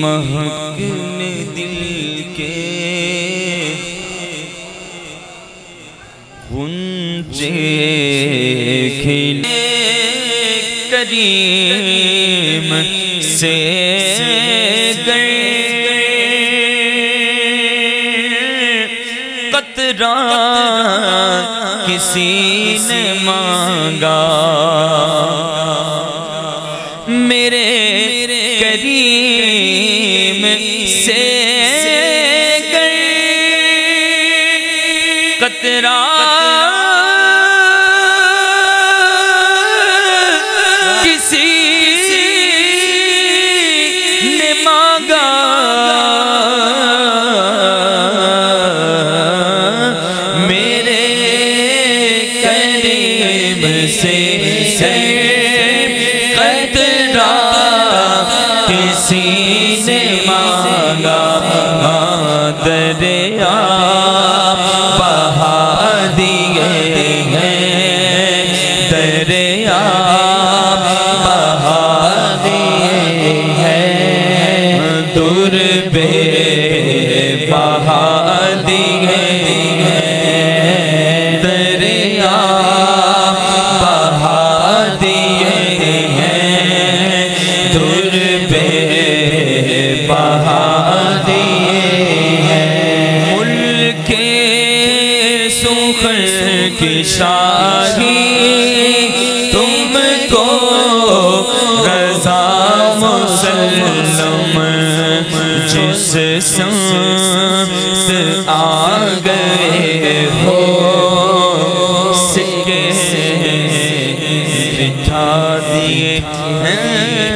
مہکنے دل کے غنچے کھلے کریم سے گئے قطرہ کسی نے مانگا میرے کریم سے گئے قطرہ کسی نے مانگا میرے کریم سے قطرہ کسی نے مانگا دریا بہا دیے ہیں دریا بہا دیے ہیں دور بے بہا دیے ہیں دریا بہا دیے ہیں دور بے بہا دیے ہیں ملک سخن کی شاہی تم کو رضا مسلم جس سمت آ گئے ہو سکے بٹھا دیے ہیں